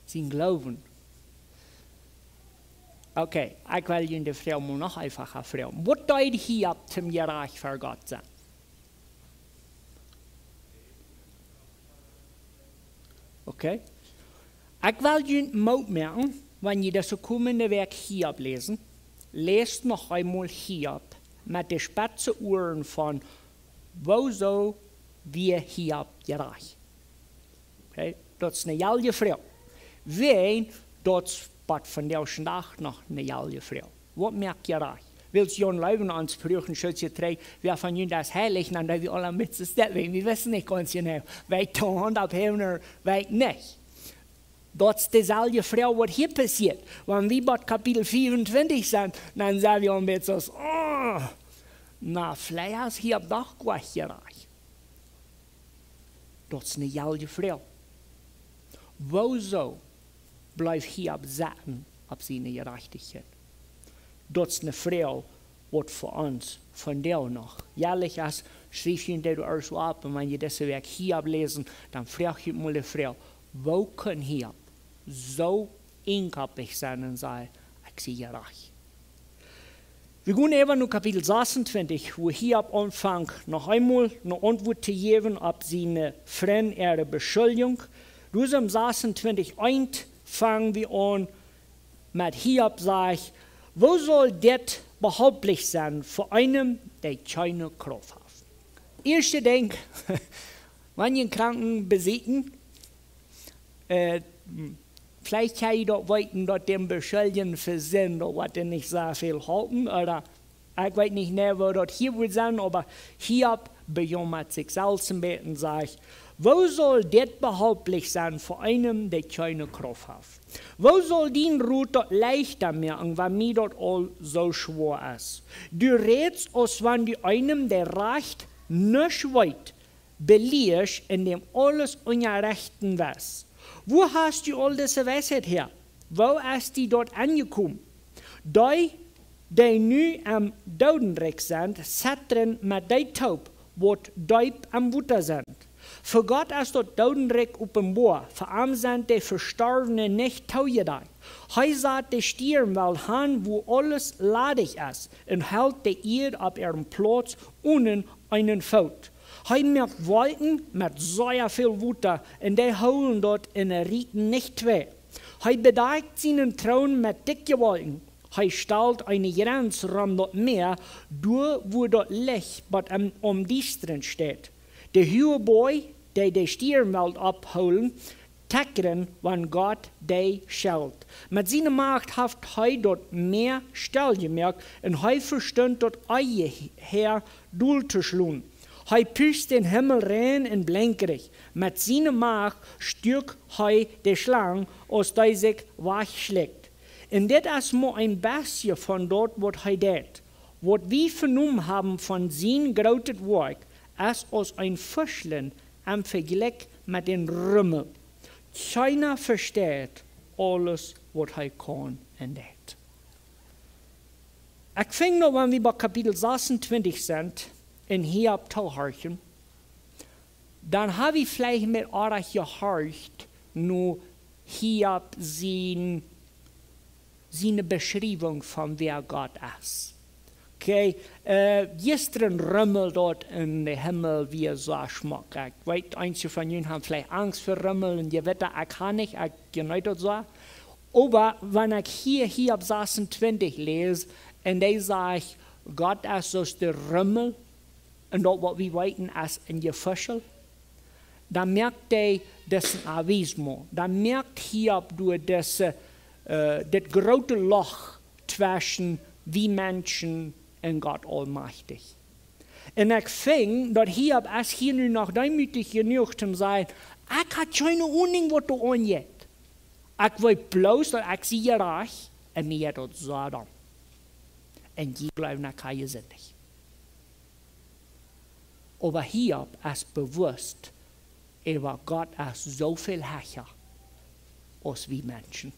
Sie glauben. Okay, ich will Ihnen die Frau noch einfacher fragen. Was bedeutet hier zum gerecht für Gott sein? Okay? Ich will Ihnen Mut merken, wenn ihr das kommende Werk Hiob lesen, lest noch einmal Hiob mit den spitzen Ohren von, wo so wir Hiob gerecht. Okay? Das ist eine jalge Frau. Wen, das ist von der Nacht noch eine jalge Frau. Was merkt ihr reich? Willst John Leuven ansprechen, schützt ihr drei, wer von ihnen das heilig, dann wir alle mit zu stecken. Wir wissen nicht ganz genau, wer die Hand abheben oder wer nicht. Das ist dieselbe Frau, was hier passiert. Wenn wir bei Kapitel 24 sind, dann sagen wir uns jetzt so, oh, na, vielleicht ist hier doch gleich gerecht. Das ist eine jalge Frau. Wieso bleibt hier satten auf seine Gerechtigkeit? Das ist eine Frau, die für uns von der noch jährlich ist, schrieb ich dir erst ab, und wenn ihr das Werk hier ablesen, dann frage ich mal die Frau, wo kann hier so eingabig sein und sagen, ich sehe gerecht? Wir gehen eben in Kapitel 26, wo hier ab Anfang noch einmal eine Antwort zu geben auf seine Freunde, ihre Beschuldigung. Im 26 fangen wir an mit Hiob sagt, wo soll das behaglich sein für einen, der keine Kraft hat? Erste Ding, wenn ihr Kranken besiegen, vielleicht kann ich doch weiten, dass dem Beschuldigen für Sinn, was die nicht so viel halten, oder ich weiß nicht mehr, wo das hier wird sein, aber Hiob bejammert sich selbst ein bisschen und sagt, wo soll das behaglich sein für einen, der keine Kraft hat? Wo soll den Ruhe dort leichter merken, wenn mir dort all so schwer ist? Du redest, als wenn du einem, der Recht nicht weit, beliehst, in dem alles ungerechten was. Wo hast du all diese Weisheit her? Wo ist die dort angekommen? Die nu am Dodenreck sind, sitzen mit der Taub, wo die am Wutter sind. Für Gott ist dort Dodenreck openbaar, für ihm sind die Verstorbenen nicht taugedacht. Hij sagt die Stieren wel han, wo alles ladig ist, und hält die Erde auf ihrem Platz ohne einen Fout. Hij merkt Wolken mit sehr viel Wutter, und die holen dort in der Rieten nicht weh. Hij bedeckt seinen Thron mit dicke Wolken. Hij stellt eine Grenze rum dort Meer, durch wo dort Licht, was die Strand steht. De hohe Boy, die Stierwelt abholen, tackern, wann Gott die schalt. Mit seiner Macht hat er dort mehr Stell gemerkt, und er verstand dort Eier her durchzuschlagen. Er püst den Himmel rein und blinkerig. Mit seiner Macht stürkt er die Schlange, aus der sich wegschlägt. Und das ist nur ein bisschen von dort, was er tut. Was wir vernommen haben von seinem großen Werk, ist als ein Fischlein im Vergleich mit dem Rümmel. Keiner versteht alles, was er kann und tut. Ich finde noch, wenn wir bei Kapitel 26 sind, in Hiob zuhören, dann habe ich vielleicht mit euch gehört, nur Hiob seine Beschreibung von wer Gott ist. Okay, gestern Rümmel dort in den Himmel, wie er so schmeckt. Ich weiß, einige von Ihnen haben vielleicht Angst vor Rümmel und ihr wisst, ich kann nicht, ich genau das so. Aber wenn ich hier ab 26 lese, und ich sage, Gott ist aus der Rümmel, und dort, was wir weiten, ist in die Fischel, dann merkt er das Avismo. Dann merkt Hiob durch das große Loch zwischen wie Menschen und Gott Allmächtig. Und ich finde, dass Hiob ist hier nur noch demütig genug zu sagen, ich habe keine Ahnung, was du angeht. Ich will bloß, dass ich sie reich und mir das sagen. Und die glauben, ich habe sie nicht. Aber Hiob ist bewusst, aber Gott ist so viel höher als wir Menschen.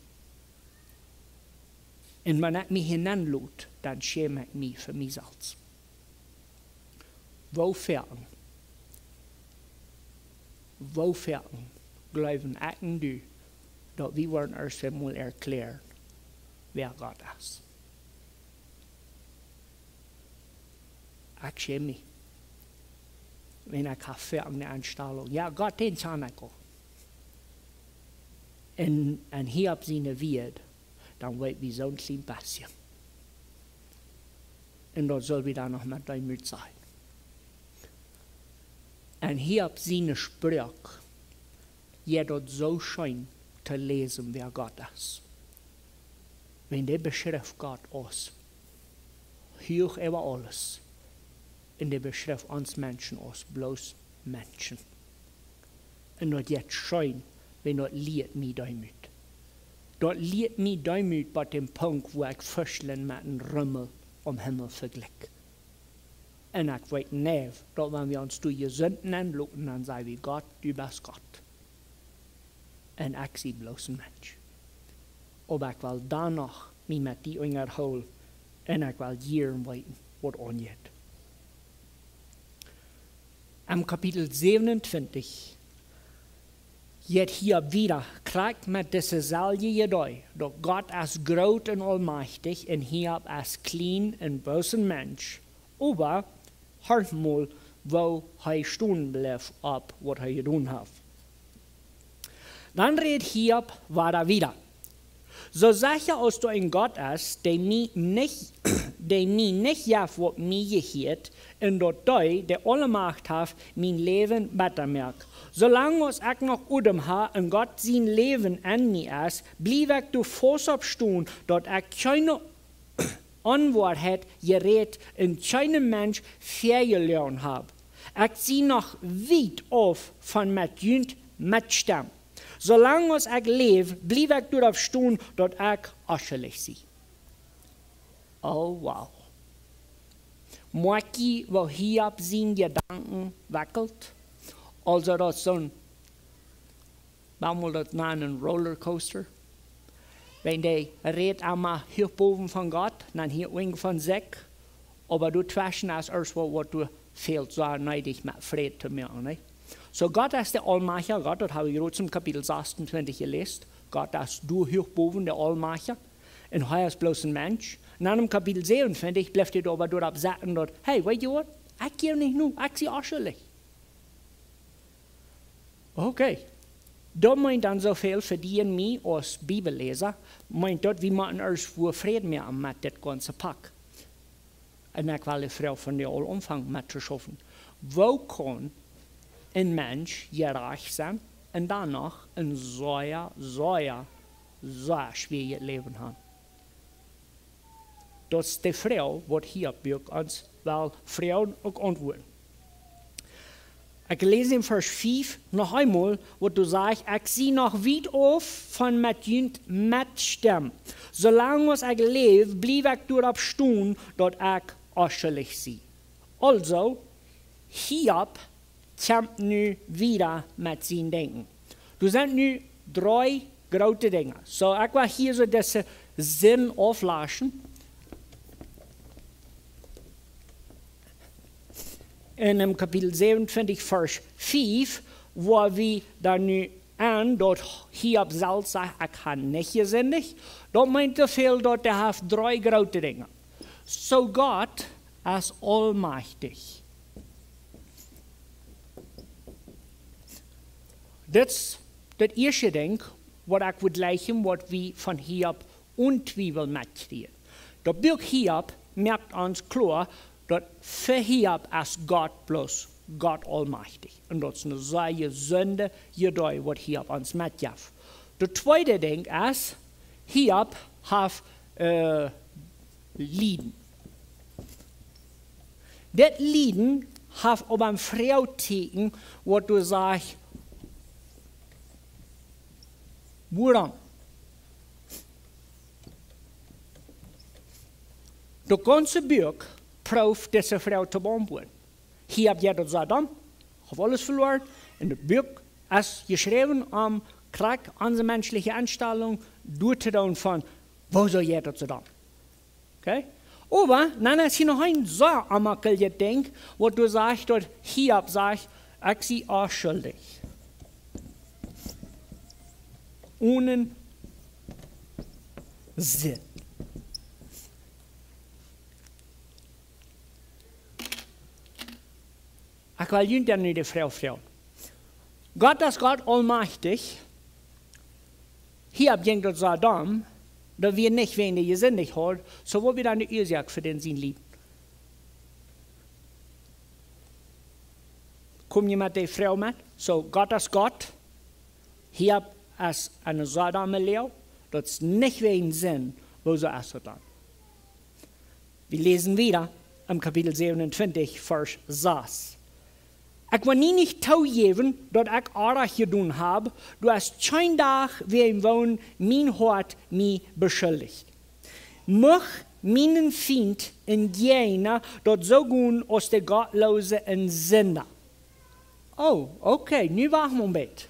Und wenn ich mich hineinlud, dann schäme ich mich für mich selbst. Wofern glauben ich und du, dass wir wollen erst einmal erklären, wer Gott ist. Ich schäme mich, wenn ich eine Anstellung. Ja, Gott, den kann ich auch. Und Hiob seine Wird, dann wird wie so ein kleines bisschen. Und dort soll wir dann noch mal demütig sein. Und Hiob seine Sprüche, dort so schön zu lesen, wer Gott ist. Wenn der beschreibt Gott aus, hoch über alles, und der beschreibt uns Menschen aus, bloß Menschen. Und dort jetzt schön, wenn dort liegt mich demütig. Dort liegt mich demütig bei dem Punkt, wo ich Fischlein mit einem Rümmel am Himmel vergleiche. Und ich weiß nicht, dass wenn wir uns durch die Sünden anschauen, dann sagen wir, Gott, du bist Gott. Und ich bin bloß ein Mensch. Aber ich will danach mich mit dir erholen und ich will hier weiten, was angeht. Am Kapitel 27 geht hier wieder, kriegt mit dieser Salje gedei, dass Gott ist groß und allmächtig und hier ist klein und böser Mensch. Aber hört mal, wo er stehen bleibt, ab, was er getan hat. Dann redet Hiob weiter wieder. So sicher als du ein Gott ist, der mir nicht jaft, was mir gehört, und dort der alle Macht hat, mein Leben besser macht. Solange als ich noch Udem habe und Gott sein Leben an mir ist, blieb ich du fast abstehen, dort ich keine Antwort hat, gerät und keinem Mensch vergelernt habe. Ich sehe noch weit auf von mit Jünd mitstimmen. Solange als ich lebe, blieb ich dort stehen, dort ich aschelig sie. Oh wow. Moki, wo Hiob seine Gedanken wackelt, also das so ein, manchmal das ein Rollercoaster. Wenn der redet einmal hier oben von Gott, dann hier unten von sich, aber du twischen als erst was du fehlt, so neidig mit Frieden zu machen. Ne? So Gott ist der Allmacher, Gott, das habe ich gerade zum Kapitel 26 gelesen, Gott ist du hier oben der Allmacher, und er ist bloß ein Mensch. Und dann im Kapitel 27 bleibt er aber dort absagen, dort, hey, weißt du was, ich gehe nicht nur, ich sehe auch schuldig. Okay. Da meint dann so viel für die und mich als Bibelleser, meint dort, wir machen erst vor Frieden mehr mit das ganze Pack. Und ich will die Frau von der Allumfang mitzuschaffen. Wo kann ein Mensch gerecht sein und danach ein sehr schwieriges Leben haben? Das ist die Frau, die hier birgt uns, weil Frauen auch antworten. Ich lese in Vers 5 noch einmal, wo du sagst, ich sehe noch weit auf von mit Jünd mitstimmen. Solange ich lebe, blieb ich dort stehen, dort ich aschelig sie. Also, Hiob kämpft nu wieder mit seinem Denken. Du sind nu 3 große Dinge. So, ich will hier so diese Sinn auflassen. In dem Kapitel 27, Vers 5, wo wir dann nu an, dort Hiob selbst sagt, ich habe nicht gesündigt. Dort meint er viel, dort er hat 3 große Dinge. So Gott ist allmächtig. Das ist das erste Ding, was ich würde gleichen, was wir von Hiob untwiebel mitkriegen. Der Buch Hiob merkt uns klar, dass für Hiob ist Gott bloß Gott allmächtig. Und das ist eine sehr Sünde, jedoi, was Hiob uns mitgibt. Das zweite Ding ist, Hiob hat Lieden. Das Lieden hat aber eine Frau tegen, wo du sagst, warum? Das ganze Buch proof deze Frau te beantwoorden. Hier heb je dat Saddam, heeft alles verloren. En het boek is geschreven om krijg onze menschliche Einstellung door te doen van, wo soll je dat Saddam? Okay? Aber dann ist hier noch ein so amakeljes Ding, wo du sagst, dort Hiob sagt, ich sie auch schuldig. Ohne Sinn. Ich will Ihnen dann nicht die Frau fragen. Gott ist Gott allmächtig. Hier bringt das Saddam, da wir nicht wenig gesündigt haben, so wo wir dann die Ursache für den Sinn lieben. Kommt jemand die Frau mit? So, Gott ist Gott. Hier ist eine Saddam-Lehre. Das ist nicht wegen Sinn, wo so ist es dann. Wir lesen wieder im Kapitel 27, Vers 6. Ich will nie nicht toegeben, dass ich Arbeit getan habe, du hast kein Tag, wie im Wohnen, mein Hort mich beschuldigt. Mach meinen Feind in jener, dort so gut als der Gottlose in Sünder. Oh, okay, nu wacht wir ein bisschen.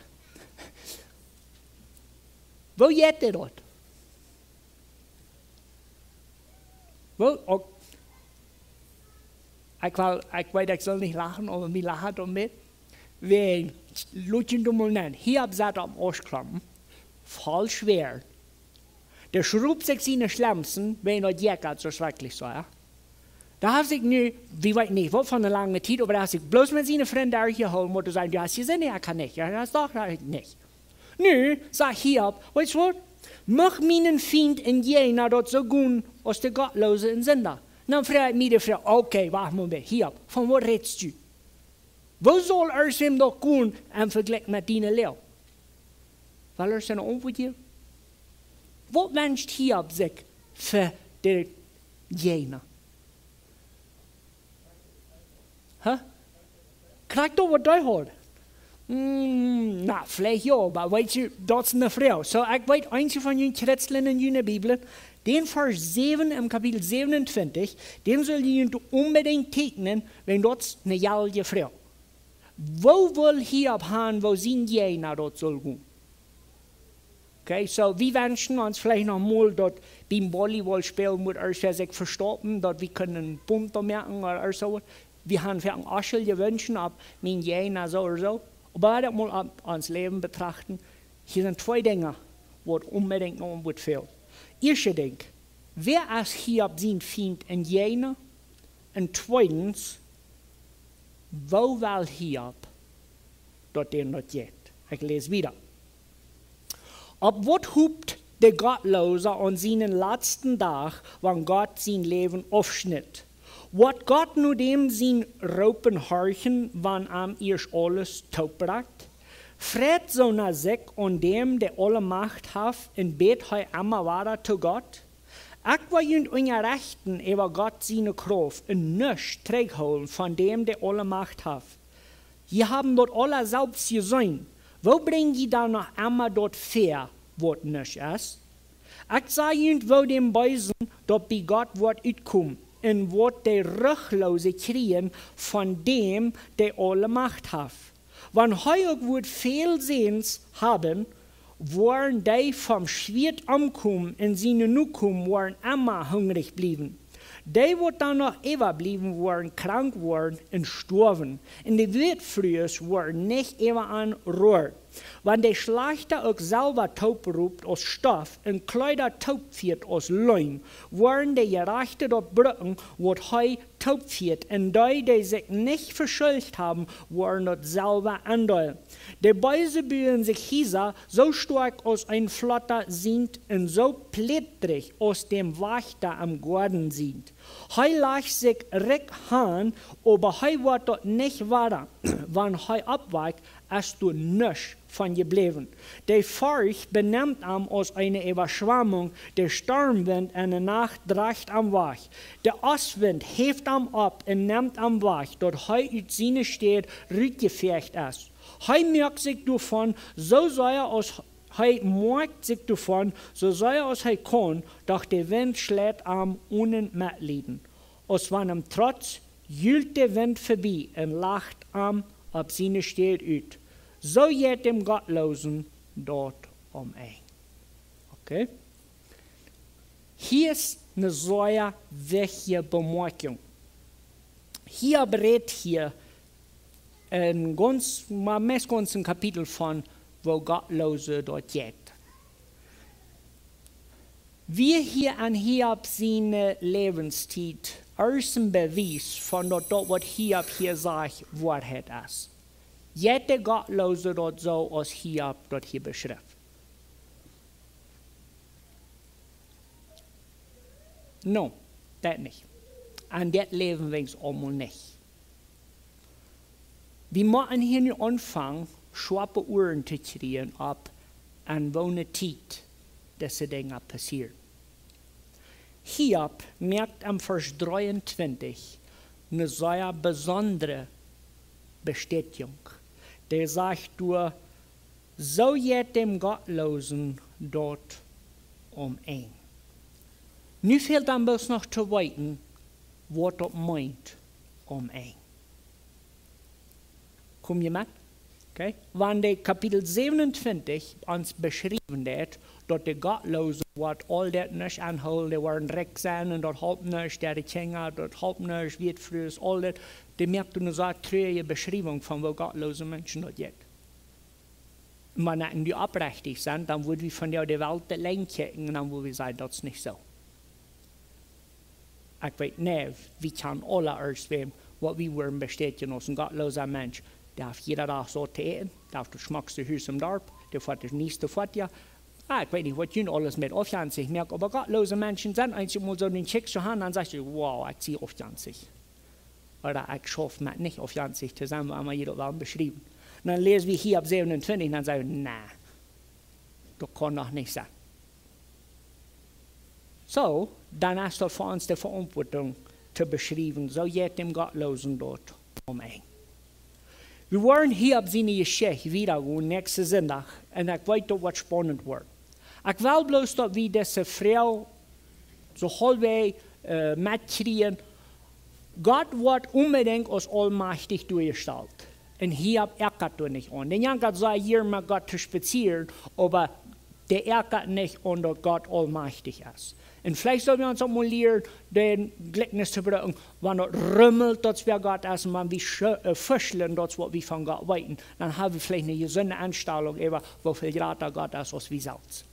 Wo geht er dort? Wo? Okay. Ich weiß, ich soll nicht lachen, aber wir lachen damit. Wenn, lutschen du mal nennen, hier hab ich am Arschklappen, voll schwer. Der schraubt sich seine Schlemsen, wenn er jäckert, so schrecklich so, ja. Da hat sich nu, wie weiß nicht, was von einer langen Zeit, aber da hat sich bloß mit seinen Freunden geholt, wo du sagst, du hast gesehen, er kann nicht, ja, das doch nicht. Nu, sag hier, weißt du was? Mach meinen Feind in jener dort so gut als der Gottlose in Sünder. Dann fragt mich die Frau, okay, warte mal, Hiob, von was redest du? Wo soll es ihm doch gut im Vergleich mit deinem Leben? Weil er seine Antwort gibt? Was wünscht Hiob sich für den jener? Krijgt doch wat hij hoort? Nou, vielleicht ja, aber weet je, dat is een vrouw. So, ik weet eentje van jullie kretseln in jullie Bibel, den Vers 7 im Kapitel 27, den soll jullie unbedingt tekenen, wenn dat eine jalge Frau. Wo will Hiob haben, wo sein jener dort soll gehen? Okay, so, wir wünschen uns vielleicht noch mal, dass beim Volleyballspiel muss er sich verstoppen, dass wir können Punkte merken oder so. Wir haben für ein Aschel gewünscht, ob mein Jener so oder so. Aber das mal ans Leben betrachten. Hier sind zwei Dinge, die unbedingt noch fehlen. Erste Ding, wer ist hier sein Feind in Jener? Und zweitens, wo will Hiob, dass der nicht geht? Ich lese wieder. Ob was hupt der Gottlose an seinen letzten Tag, wann Gott sein Leben aufschnitt? Wat Gott nu dem zijn ropen horchen, wann am erst alles topbracht? Fred so na sich und dem, der alle Macht hat, in bet hei immer weiter zu Gott? Ich will unser Rechten über Gott seine Kraft und nichts trägholen von dem, der alle Macht hat. Je haben dort alle selbst gesehen. Wo bringen die dann noch immer dort fair, was nicht ist? Ich sage wo dem Beisen, dort bei Gott wird utkommen. Und wird der Ruchlose kriegen von dem, der alle Macht hat. Wenn heute wird viel Sehens haben, wollen die vom Schwert ankommen und seine Nukum wollen immer hungrig bleiben. Die wird dann noch überbleiben, wollen krank werden und sterben. Und die wird früher werden nicht immer an Ruhe. Wenn der Schlachter auch selber taub ruft aus Stoff und Kleider taub wird aus Leim, wollen die Gerechte dort brücken, wo heu taub wird. Und die sich nicht verschuldet haben, wollen dort selber andeuern. Die Beise bühen sich hier so stark aus ein Flotter sind und so plättrig aus dem Wächter am Garten sind. Heu lag sich recht han, aber heu wird dort nicht wahr. Wenn heu abweicht, hast du nichts von geblieben. Der Furcht benimmt am aus einer Überschwemmung, der Sturmwind in der Nacht dreht am Wach. Der Ostwind hebt am ab und nimmt am Wach, dort heu ut seine steht, rückgefecht ist. Heu merkt sich davon, so soll er aus Hij merkt sich davon, so sei als hij kon, doch der Wind schlägt am ohne Mitleiden. Aus wann Trotz jült der Wind vorbei und lacht am ab seine steht ut. So geht dem Gottlosen dort ein. Okay? Hier ist eine sehr wichtige Bemerkung. Hier berät hier ein ganzen Kapitel von, wo Gottlose dort geht. Wir hier an Hiob seine Lebenszeit erst ein Beweis von dort, was Hiob hier sagt, Wahrheit ist. Jeder Gottlose dort so, als Hiob dort hier beschreibt. No, das nicht. An das leben wir einmal nicht. Wir müssen hier nicht anfangen, schwappe Uhren zu kriegen, ob an welcher Zeit diese Dinge passieren. Hiob merkt am Vers 23 eine sehr besondere Bestätigung. Der sagt, du, so geht dem Gottlosen dort ein. Nu fehlt dann bloß noch zu weiten, was das meint ein. Kommt ihr mit? Okay? Wenn der Kapitel 27 uns beschrieben wird, dass der Gottlose wird all das nicht anholen, die werden recht sein und dort halb nicht, der Kinder, dort halb nicht, wird früher, all das, der merkt eine so treue Beschreibung von wo gottlose Menschen dort geht. Wenn die abrechtig sind, dann würden wir von der Welt lenken und dann würden wir sagen, das ist nicht so. Ich weiß nicht, wie kann alle erst werden, was wir wollen bestätigen als ein gottloser Mensch. Darf jeder Tag so eten, darf du schmackst du Hüs im Dorf, der fährt das nächste fort ja. Ich weiß nicht, was du alles mit aufjanzig merkst, aber gottlose Menschen sind einzig mal so den Check zu haben, dann sagst du, wow, ich ziehe aufjanzig. Oder ich schaffe mit nicht aufjanzig zusammen, haben wir jeder Abend beschrieben. Und dann lesen wir hier ab 27, und dann sagen wir, nein, das kann doch nicht sein. So, dann ist das für uns die Verantwortung zu beschreiben, so geht dem Gottlosen dort umgehen. Wir wollen hier ab seine Geschichte wiedergehen, nächsten Sonntag, und ich weiß, dass was spannend wird. Ich will bloß, dass wir diese Frau so halbwegs mitkriegen. Gott wird unbedingt als allmächtig durchgestellt. Und hier ärgert er nicht an. Den Janker sagt, hier mit Gott zu spazieren, aber der ärgert nicht an, dass Gott allmächtig ist. Und vielleicht sollen wir uns auch mal lernen, den Gleichnis zu brauchen, wenn es rümmelt, dass wir Gott ist, und wenn wir fischeln, das was wir von Gott weiten, dann haben wir vielleicht eine gesunde Einstellung über, wie viel grater Gott ist, als wir selbst.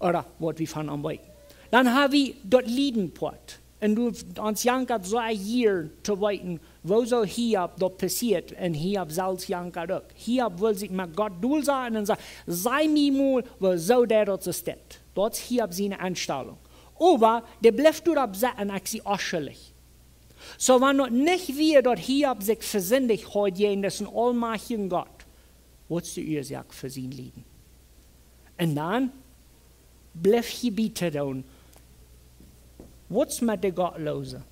Oder was wir von ihm weiten. Dann haben wir das Liedenport. Und du uns jankert so ein Jahr zu weiten, wo soll Hiob das passiert, und Hiob selbst jankert auch. Hiob will sich mit Gott durchsagen und sagen, sei mir mal, wo so der das ist. Das ist Hiob seine Einstellung. Aber der bleibt dort absetzen, ich sie aschelig. So, wenn es nicht wir, dass Hiob sich versündigt hat, gegen diesen allmächtigen Gott, was ist die Ursache für sein Leben? Und dann bleibt hier bitte tun. Was ist mit den Gottlosen?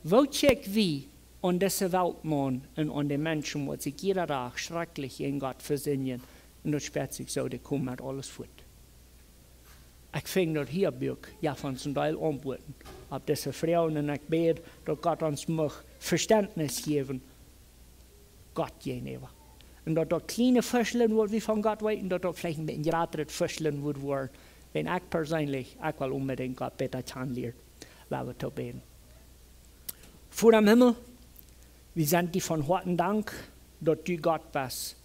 Wo checken wir an diese Weltmann und an die Menschen, die sich jeder Tag schrecklich in Gott versöhnen, und das sperrt sich so, die kommen mit alles fort. Ich finde dort hier Büch, ja, von zum Teil antworten. Auf diese Frauen, und ich bete, dass Gott uns Verständnis geben, Gott gegenüber. Und dass dort kleine Fischchen, wo wir von Gott weiten, dass dort vielleicht ein bisschen größere Fischchen wird, wenn ich persönlich, ich will unbedingt Gott besser kennenlernen, weil wir zu beten. Vor dem Himmel, wir sind dir von Herzen Dank, dass du Gott bist.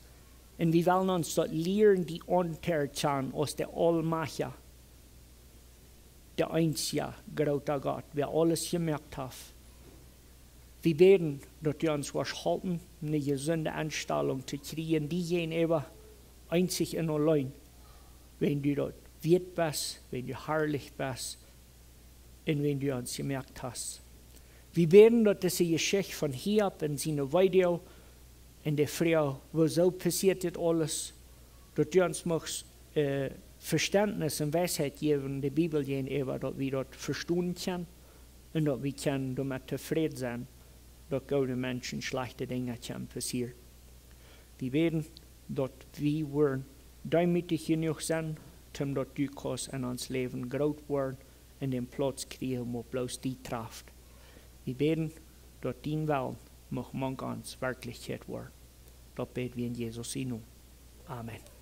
Und wir wollen uns dort lernen, die Untertan aus der Allmacht, der einzige große Gott, wer alles gemerkt hat. Wir beten, dass du uns was halten, eine gesunde Einstellung zu kriegen, die gegenüber einzig und allein, wenn du dort wert bist, wenn du herrlich bist und wenn du uns gemerkt hast. Wir beten, dass diese Geschichte von Hiob in seinem Video und der Frau, wo so passiert ist alles, dass du uns Verständnis und Weisheit geben, die Bibel gegenüber, dass wir dort verstehen können und dass wir damit zufrieden sein, dass gute Menschen schlechte Dinge passieren. Wir beten, dass wir demütig genug sind, dass du kannst in uns Leben groß werden und den Platz kriegen, wo bloß die trifft. Wir beten, dass dein Willen mag uns Wirklichkeit werden. Das beten wir in Jesus' Namen. Amen.